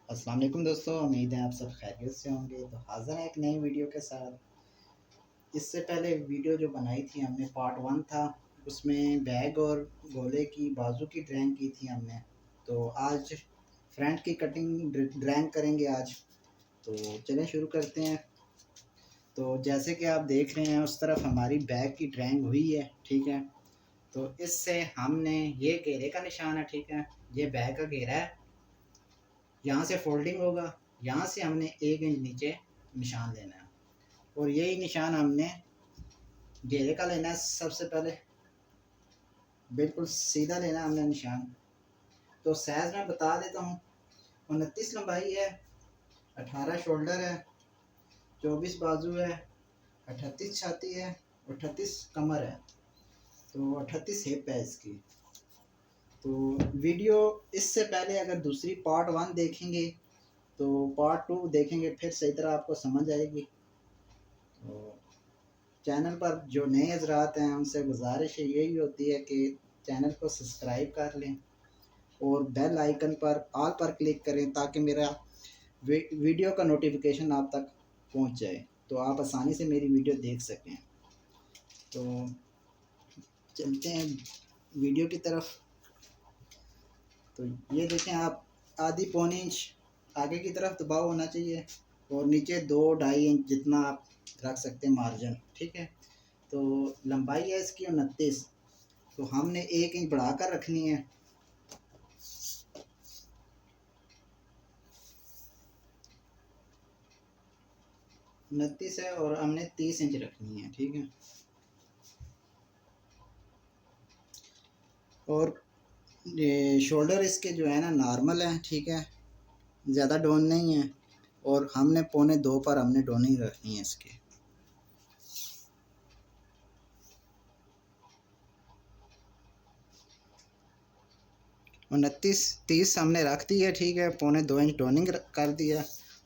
अस्सलाम वालेकुम दोस्तों, उम्मीद है आप सब खैरियत से होंगे। तो हाज़िर हैं एक नई वीडियो के साथ। इससे पहले वीडियो जो बनाई थी हमने पार्ट 1 था, उसमें बैग और गोले की बाजू की ड्राइंग की थी हमने। तो आज फ्रंट की कटिंग ड्राइंग करेंगे आज। तो चलें शुरू करते हैं। तो जैसे कि आप देख रहे हैं उस तरफ हमारी बैग की ड्राइंग हुई है, ठीक है। तो इससे हमने ये घेरे का निशान है, ठीक है। ये बैग का घेरा है, यहाँ से फोल्डिंग होगा, यहाँ से हमने 1 इंच नीचे निशान लेना है और यही निशान हमने घेरे का लेना है। सबसे पहले बिल्कुल सीधा लेना है हमने निशान। तो साइज मैं बता देता हूँ, 29 लंबाई है, 18 शोल्डर है, 24 बाजू है, 38 छाती है, 38 कमर है, तो 38 हिप है इसकी। तो वीडियो इससे पहले अगर दूसरी पार्ट 1 देखेंगे तो पार्ट 2 देखेंगे, फिर सही तरह आपको समझ आएगी। तो चैनल पर जो नए हज़रात हैं उनसे गुजारिश यही होती है कि चैनल को सब्सक्राइब कर लें और बेल आइकन पर ऑल पर क्लिक करें ताकि मेरा वीडियो का नोटिफिकेशन आप तक पहुंच जाए, तो आप आसानी से मेरी वीडियो देख सकें। तो चलते हैं वीडियो की तरफ। तो ये देखें आप, आधी पौनी इंच आगे की तरफ दबाव होना चाहिए और नीचे 2-2.5 इंच जितना आप रख सकते हैं मार्जिन, ठीक है। तो लंबाई है इसकी 29, तो हमने 1 इंच बढ़ा कर रखनी है। उनतीस है और हमने 30 इंच रखनी है, ठीक है। और ये शोल्डर इसके जो है ना नॉर्मल है, ठीक है, ज़्यादा डोन नहीं है। और हमने 1.25 पर हमने डोनिंग रखनी है इसकी। 29-30 हमने रख दी है, ठीक है। 2.25 इंच डोनिंग कर दिया।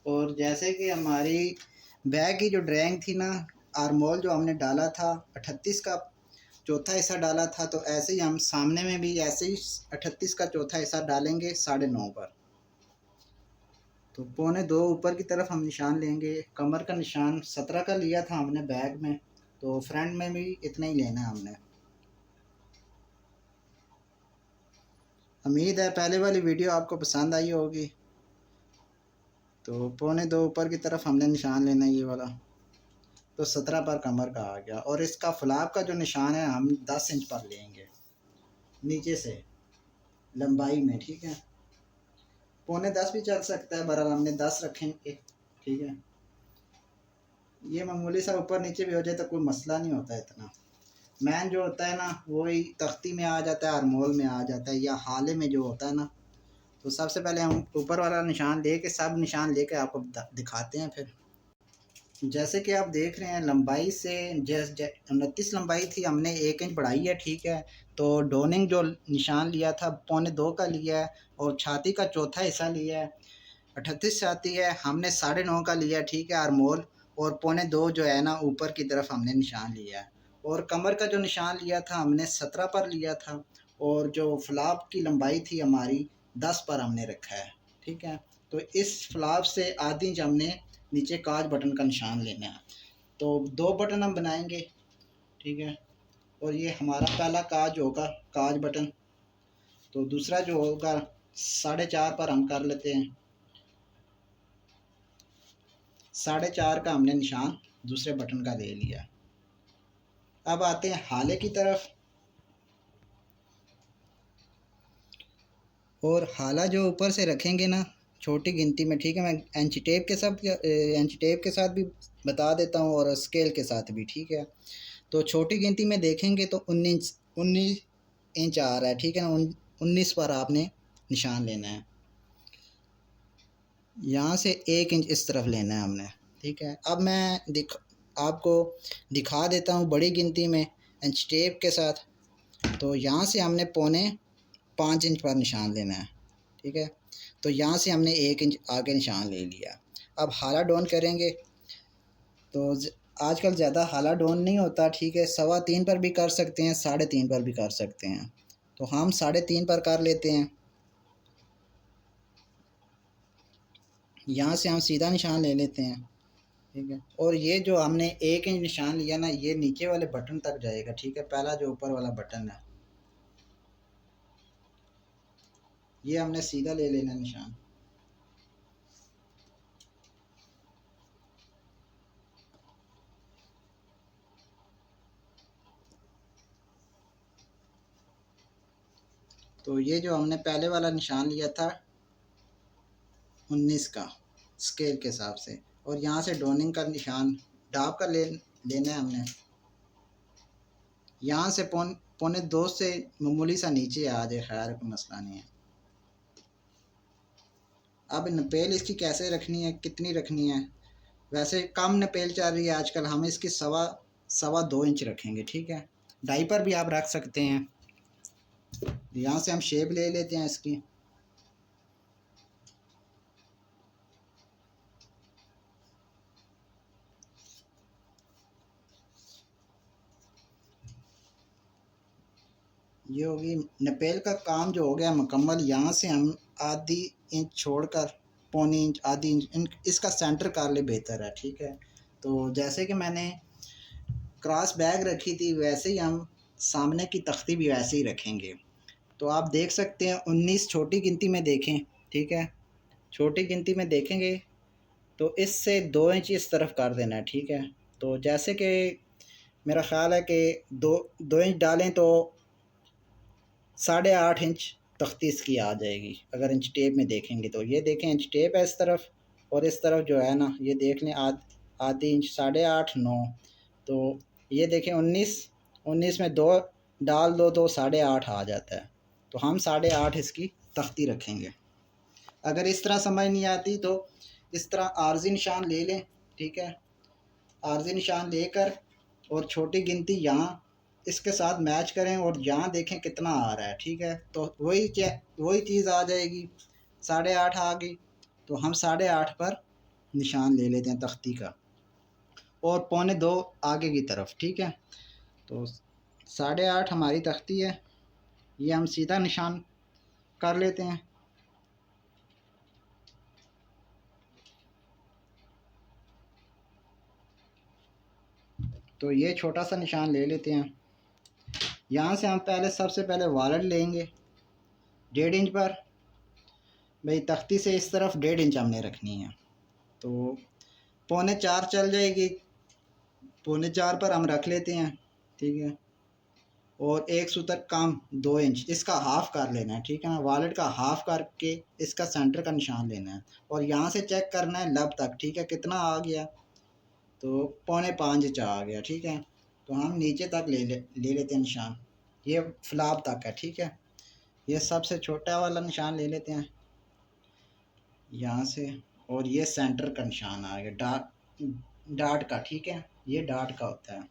और जैसे कि हमारी बैग की जो ड्राइंग थी ना, आर्मोल जो हमने डाला था 38 का चौथा हिस्सा डाला था, तो ऐसे ही हम सामने में भी ऐसे ही 38 का चौथा हिस्सा डालेंगे 9.5 पर। तो 2.25 ऊपर की तरफ हम निशान लेंगे। कमर का निशान 17 का लिया था हमने बैग में, तो फ्रंट में भी इतना ही लेना है हमने। उम्मीद है पहले वाली वीडियो आपको पसंद आई होगी। तो 2.25 ऊपर की तरफ हमने निशान लेना है ये वाला। तो 17 पर कमर का आ गया। और इसका फ्लैप का जो निशान है हम 10 इंच पर लेंगे नीचे से लंबाई में, ठीक है। 9.25 भी चल सकता है, बहरहाल हमने 10 रखेंगे, ठीक है। ये मामूली सा ऊपर नीचे भी हो जाए तो कोई मसला नहीं होता है इतना। मैन जो होता है ना वही तख्ती में आ जाता है, आर्मोल में आ जाता है, या हाले में जो होता है ना। तो सबसे पहले हम ऊपर वाला निशान लेके, सब निशान लेके आपको दिखाते हैं। फिर जैसे कि आप देख रहे हैं लंबाई से 29 लंबाई थी, हमने 1 इंच बढ़ाई है, ठीक है। तो डोनिंग जो निशान लिया था 2.25 का लिया है और छाती का चौथा हिस्सा लिया है। 38 छाती है, हमने 9.5 का लिया, ठीक है, आर्मोल। और 2.25 जो है ना ऊपर की तरफ हमने निशान लिया है। और कमर का जो निशान लिया था हमने 17 पर लिया था। और जो फ्लाप की लंबाई थी हमारी 10 पर हमने रखा है, ठीक है। तो इस फ्लाप से आधी इंच हमने नीचे काज बटन का निशान लेना है। तो 2 बटन हम बनाएंगे, ठीक है। और ये हमारा पहला काज होगा, काज बटन। तो दूसरा जो होगा 4.5 पर हम कर लेते हैं। 4.5 का हमने निशान दूसरे बटन का ले लिया। अब आते हैं हाले की तरफ। और हाला जो ऊपर से रखेंगे ना छोटी गिनती में, ठीक है। मैं इंच टेप के साथ भी बता देता हूँ और स्केल के साथ भी, ठीक है। तो छोटी गिनती में देखेंगे तो 19 इंच आ रहा है, ठीक है ना। 19 पर आपने निशान लेना है। यहाँ से 1 इंच इस तरफ लेना है हमने, ठीक है। अब मैं आपको दिखा देता हूँ बड़ी गिनती में इंच टेप के साथ। तो यहाँ से हमने 4.5 इंच पर निशान लेना है, ठीक है। तो यहाँ से हमने 1 इंच आगे निशान ले लिया। अब हाला डाउन करेंगे। तो आजकल ज़्यादा हाला डाउन नहीं होता, ठीक है। 3.25 पर भी कर सकते हैं, 3.5 पर भी कर सकते हैं। तो हम 3.5 पर कर लेते हैं। यहाँ से हम सीधा निशान ले लेते हैं, ठीक है। और ये जो हमने 1 इंच निशान लिया ना, ये नीचे वाले बटन तक जाएगा, ठीक है। पहला जो ऊपर वाला बटन है, ये हमने सीधा ले लेना निशान। तो ये जो हमने पहले वाला निशान लिया था 19 का स्केल के हिसाब से, और यहाँ से डोनिंग का निशान डाब का लेना है हमने। यहाँ से पौने 2 से मामूली सा नीचे आ जाए, खैर कोई मसला नहीं है। अब नपेल इसकी कैसे रखनी है, कितनी रखनी है, वैसे कम नपेल चल रही है आजकल, हम इसकी सवा 2 इंच रखेंगे, ठीक है। ढाई पर भी आप रख सकते हैं। यहाँ से हम शेप ले लेते हैं इसकी। ये होगी नपेल का काम जो हो गया मुकम्मल। यहाँ से हम आधी इंच छोड़कर पौनी इंच, आधी इंच इसका सेंटर कर ले, बेहतर है, ठीक है। तो जैसे कि मैंने क्रॉस बैग रखी थी, वैसे ही हम सामने की तख्ती भी वैसे ही रखेंगे। तो आप देख सकते हैं 19 छोटी गिनती में देखें, ठीक है। छोटी गिनती में देखेंगे तो इससे 2 इंच इस तरफ कर देना है, ठीक है। तो जैसे कि मेरा ख़्याल है कि दो इंच डालें तो 8.5 इंच तख्ती इसकी आ जाएगी। अगर इंच टेप में देखेंगे तो ये देखें इंच टेप है इस तरफ, और इस तरफ जो है ना, ये देख लें आधी इंच, 8.5 9। तो ये देखें 19 में 2 डाल दो तो 8.5 आ जाता है। तो हम 8.5 इसकी तख्ती रखेंगे। अगर इस तरह समझ नहीं आती तो इस तरह आर्जी निशान ले लें, ठीक है। आर्जी निशान लेकर और छोटी गिनती यहाँ इसके साथ मैच करें और यहाँ देखें कितना आ रहा है, ठीक है। तो वही चीज़ आ जाएगी, 8.5 आ गई। तो हम 8.5 पर निशान ले लेते हैं तख्ती का, और पौने 2 आगे की तरफ, ठीक है। तो 8.5 हमारी तख्ती है, ये हम सीधा निशान कर लेते हैं। तो ये छोटा सा निशान ले लेते हैं। यहाँ से हम सबसे पहले वॉलेट लेंगे 1.5 इंच पर। भाई तख्ती से इस तरफ 1.5 इंच हमने रखनी है, तो पौने 4 चल जाएगी। पौने 4 पर हम रख लेते हैं, ठीक है। और एक सूत्र कम 2 इंच इसका हाफ कर लेना है, ठीक है ना। वॉलेट का हाफ करके इसका सेंटर का निशान लेना है, और यहाँ से चेक करना है लब तक, ठीक है, कितना आ गया। तो पौने 5 इंच आ गया, ठीक है। तो हम नीचे तक ले लेते हैं निशान, ये फ्लाप तक है, ठीक है। ये सबसे छोटा वाला निशान ले लेते हैं यहाँ से, और ये सेंटर का निशान आ गया डाट का, ठीक है। ये डाट का होता है।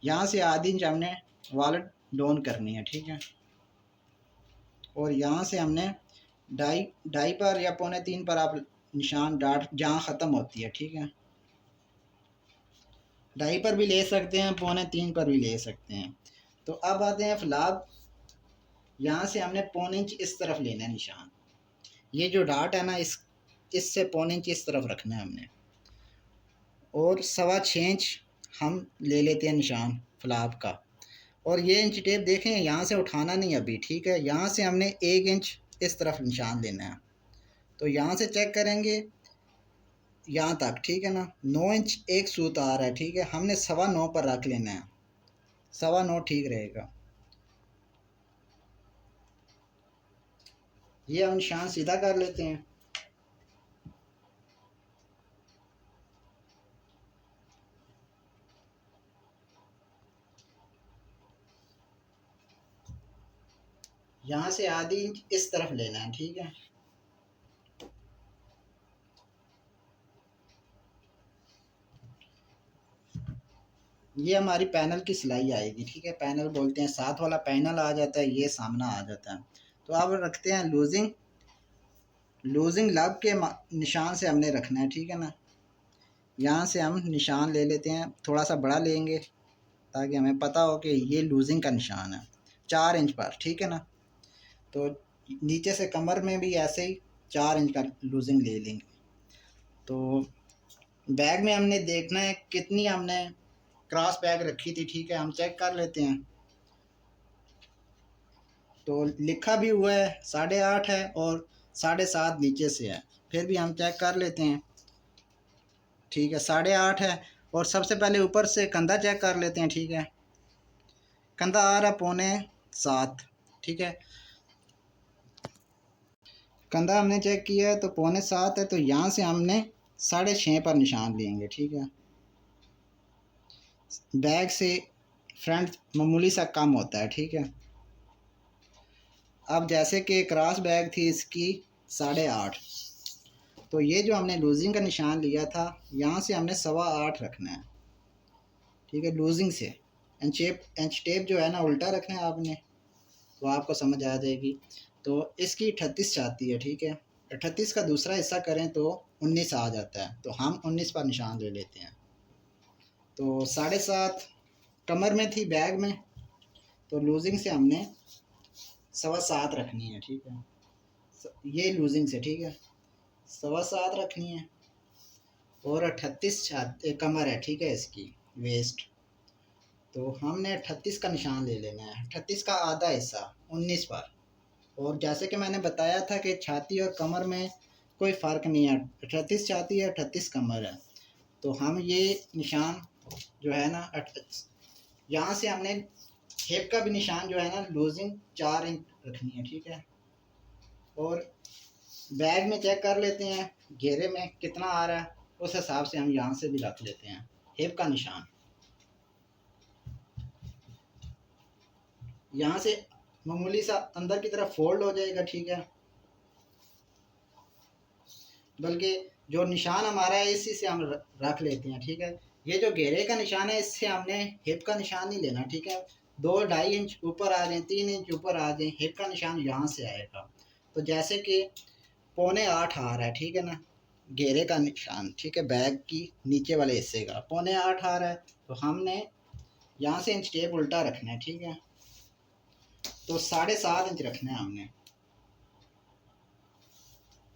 यहाँ से आधी इंच हमने वॉलेट डाउन करनी है, ठीक है। और यहाँ से हमने ढाई पर या पौने 3 पर आप निशान डाट जहाँ ख़त्म होती है, ठीक है। 2.5 पर भी ले सकते हैं, पौने 3 पर भी ले सकते हैं। तो अब आते हैं फ्लाप। यहाँ से हमने पौने इंच इस तरफ लेना है निशान। ये जो डाट है ना, इससे पौने इंच इस तरफ रखना है हमने, और 6.25 इंच हम ले लेते हैं निशान फ्लाप का। और ये इंच टेप देखें, यहाँ से उठाना नहीं अभी, ठीक है। यहाँ से हमने 1 इंच इस तरफ निशान लेना है। तो यहाँ से चेक करेंगे यहाँ तक, ठीक है ना। 9 इंच एक सूत आ रहा है, ठीक है। हमने 9.25 पर रख लेना है, 9.25 ठीक रहेगा। ये हम निशान सीधा कर लेते हैं। यहाँ से आधी इंच इस तरफ लेना है, ठीक है। ये हमारी पैनल की सिलाई आएगी, ठीक है। पैनल बोलते हैं, साथ वाला पैनल आ जाता है, ये सामना आ जाता है। तो अब रखते हैं लूजिंग लब के निशान से हमने रखना है, ठीक है ना। यहाँ से हम निशान ले लेते हैं, थोड़ा सा बड़ा लेंगे ताकि हमें पता हो कि ये लूजिंग का निशान है, 4 इंच पर, ठीक है ना। तो नीचे से कमर में भी ऐसे ही 4 इंच का लूजिंग ले लेंगे। तो बैग में हमने देखना है कितनी हमने क्रॉस बैग रखी थी, ठीक है। हम चेक कर लेते हैं। तो लिखा भी हुआ है 8.5 है और 7.5 नीचे से है, फिर भी हम चेक कर लेते हैं, ठीक है। 8.5 है। और सबसे पहले ऊपर से कंधा चेक कर लेते हैं, ठीक है। कंधा आ रहा है 6.25, ठीक है। कंधा हमने चेक किया है तो 6.25 है, तो यहाँ से हमने 6.5 पर निशान लेंगे, ठीक है। बैग से फ्रंट मामूली सा कम होता है, ठीक है। अब जैसे कि क्रॉस बैग थी इसकी 8.5, तो ये जो हमने लूजिंग का निशान लिया था यहाँ से हमने 8.25 रखना है, ठीक है, लूजिंग से। इंच टेप जो है ना उल्टा रखना है आपने, तो आपको समझ आ जाएगी। तो इसकी 38 आती है, ठीक है। 38 का दूसरा हिस्सा करें तो 19 आ जाता है, तो हम 19 पर निशान ले लेते हैं। तो 7.5 कमर में थी बैग में, तो लूजिंग से हमने 7.25 रखनी है, ठीक है। ये लूजिंग से, ठीक है, 7.25 रखनी है। और 38 कमर है, ठीक है, इसकी वेस्ट। तो हमने 38 का निशान ले लेना है, 38 का आधा हिस्सा 19 पर। और जैसे कि मैंने बताया था कि छाती और कमर में कोई फ़र्क नहीं है, 38 छाती है 38 कमर है। तो हम ये निशान जो है ना यहाँ से हमने हिप का भी निशान जो है ना लूजिंग 4 इंच रखनी है, ठीक है। और बैग में चेक कर लेते हैं घेरे में कितना आ रहा है, उस हिसाब से हम यहाँ से भी रख लेते हैं हिप का निशान। यहाँ से मामूली सा अंदर की तरफ फोल्ड हो जाएगा, ठीक है। बल्कि जो निशान हमारा है इसी से हम रख लेते हैं, ठीक है। ये जो घेरे का निशान है इससे हमने हिप का निशान नहीं लेना, ठीक है। 2-2.5 इंच ऊपर आ जाए, 3 इंच ऊपर आ जाए, हिप का निशान यहाँ से आएगा। तो जैसे कि 7.25 आ रहा है, ठीक है ना, घेरे का निशान, ठीक है, बैग की नीचे वाले हिस्से का 7.25 आ रहा है, तो हमने यहाँ से इंच टेप उल्टा रखना है, ठीक है। तो 7.5 इंच रखना है हमने।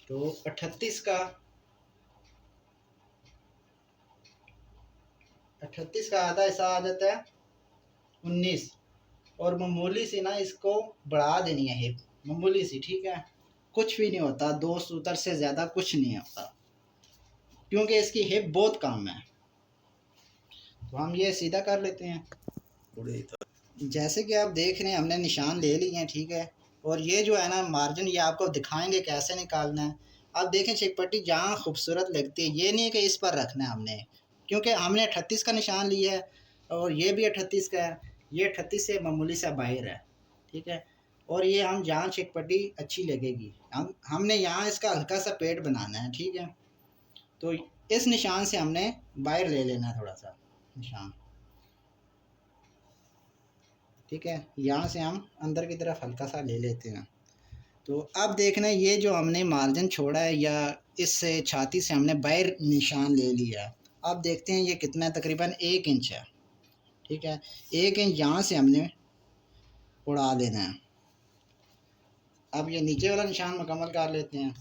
तो 38 का 38 का आधा हिस्सा आ जाता है 19। और मामूली सी ना इसको बढ़ा देनी है हिप, मामूली सी, ठीक है। कुछ भी नहीं होता, 2 सूत्र से ज़्यादा कुछ नहीं होता, क्योंकि इसकी हिप बहुत कम है। तो हम ये सीधा कर लेते हैं। जैसे कि आप देख रहे हैं हमने निशान ले लिए हैं, ठीक है। और ये जो है ना मार्जिन ये आपको दिखाएंगे कैसे निकालना है। आप देखें चिक पट्टी जहाँ खूबसूरत लगती है, ये नहीं है कि इस पर रखना है हमने, क्योंकि हमने 38 का निशान लिया है और ये भी 38 का है। ये 38 से मामूली सा बाहर है, ठीक है। और ये हम जहाँ चिक पट्टी अच्छी लगेगी हमने यहाँ इसका हल्का सा पेट बनाना है, ठीक है। तो इस निशान से हमने बाहर ले लेना है थोड़ा सा निशान, ठीक है। यहाँ से हम अंदर की तरफ हल्का सा ले लेते हैं। तो अब देखना ये जो हमने मार्जिन छोड़ा है या इससे छाती से हमने बाहर निशान ले लिया, अब देखते हैं ये कितना है, तकरीबन 1 इंच है, ठीक है। 1 इंच यहाँ से हमने उड़ा देना है। अब ये नीचे वाला निशान मुकम्मल कर लेते हैं।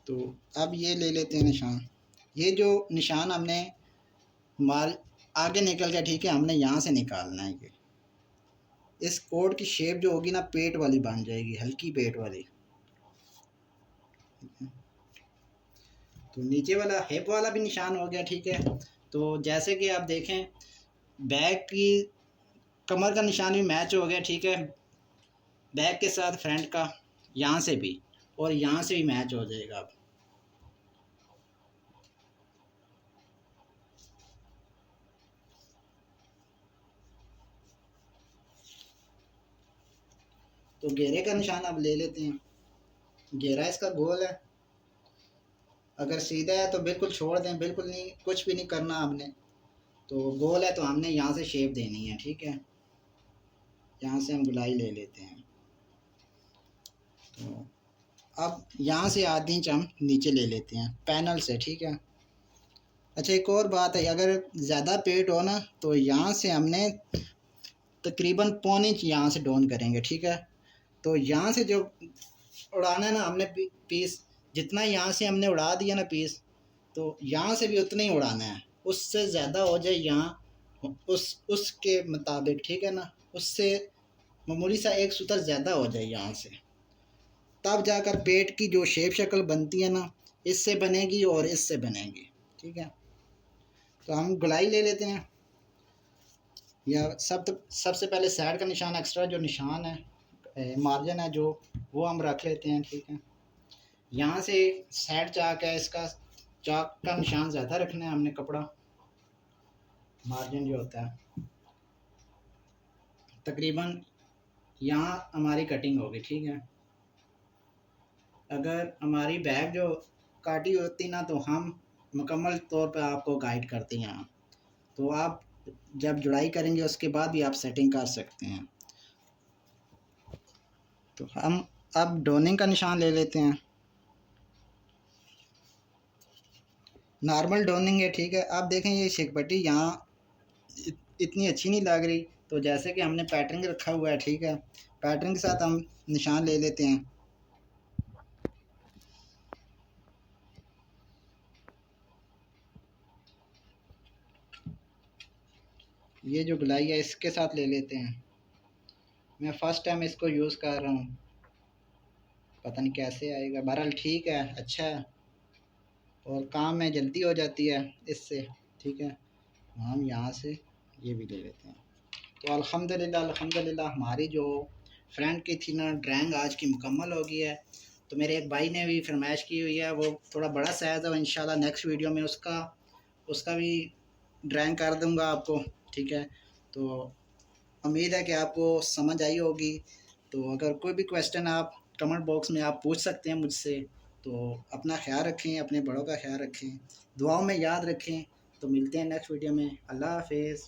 तो अब ये ले लेते हैं निशान। ये जो निशान हमने मार आगे निकल गया, ठीक है, हमने यहाँ से निकालना है। ये इस कोट की शेप जो होगी ना पेट वाली बन जाएगी, हल्की पेट वाली। तो नीचे वाला हिप वाला भी निशान हो गया, ठीक है। तो जैसे कि आप देखें बैक की कमर का निशान भी मैच हो गया, ठीक है, बैक के साथ फ्रंट का यहाँ से भी और यहाँ से भी मैच हो जाएगा। अब तो घेरे का निशान अब ले लेते हैं। घेरा इसका गोल है, अगर सीधा है तो बिल्कुल छोड़ दें, बिल्कुल नहीं, कुछ भी नहीं करना आपने। तो गोल है तो हमने यहाँ से शेप देनी है, ठीक है। यहाँ से हम गुलाई ले लेते हैं। तो अब यहाँ से आधी इंच हम नीचे ले लेते हैं पैनल से, ठीक है। अच्छा एक और बात है, अगर ज़्यादा पेट हो ना तो यहाँ से हमने तकरीबन पौने इंच यहाँ से डाउन करेंगे, ठीक है। तो यहाँ से जो उड़ाना है ना हमने पीस, जितना यहाँ से हमने उड़ा दिया ना पीस, तो यहाँ से भी उतना ही उड़ाना है, उससे ज़्यादा हो जाए यहाँ उसके मुताबिक, ठीक है ना, उससे मामूली सा एक सूतर ज़्यादा हो जाए यहाँ से, तब जाकर पेट की जो शेप शक्ल बनती है ना, इससे बनेगी और इससे बनेगी, ठीक है। तो हम गुलाई ले लेते हैं, या सबसे पहले साइड का निशान, एक्स्ट्रा जो निशान है मार्जिन है जो, वो हम रख लेते हैं, ठीक है। यहाँ से साइड चाक है, इसका चाक का निशान ज़्यादा रखना है हमने, कपड़ा मार्जिन जो होता है तकरीबन यहाँ हमारी कटिंग होगी, ठीक है। अगर हमारी बैग जो काटी होती ना, तो हम मुकम्मल तौर पे आपको गाइड करते हैं यहाँ, तो आप जब जुड़ाई करेंगे उसके बाद भी आप सेटिंग कर सकते हैं। तो हम अब डोनिंग का निशान ले लेते हैं, नॉर्मल डोनिंग है, ठीक है। आप देखें ये शिकपट्टी यहाँ इतनी अच्छी नहीं लग रही, तो जैसे कि हमने पैटर्न रखा हुआ है, ठीक है, पैटर्न के साथ हम निशान ले लेते हैं। ये जो गुलाई है इसके साथ ले लेते हैं, मैं फ़र्स्ट टाइम इसको यूज़ कर रहा हूँ, पता नहीं कैसे आएगा, बहरहाल ठीक है, अच्छा है और काम में जल्दी हो जाती है इससे, ठीक है। हम यहाँ से ये भी ले लेते हैं। तो अल्हम्दुलिल्लाह अल्हम्दुलिल्लाह हमारी जो फ्रेंड की थी ना ड्राइंग आज की मुकम्मल हो गई है। तो मेरे एक भाई ने भी फरमाइश की हुई है, वो थोड़ा बड़ा साइज़ है, इंशाल्लाह नेक्स्ट वीडियो में उसका भी ड्राइंग कर दूँगा आपको, ठीक है। तो उम्मीद है कि आपको समझ आई होगी। तो अगर कोई भी क्वेश्चन आप कमेंट बॉक्स में आप पूछ सकते हैं मुझसे। तो अपना ख्याल रखें, अपने बड़ों का ख्याल रखें, दुआओं में याद रखें। तो मिलते हैं नेक्स्ट वीडियो में। अल्लाह हाफिज़।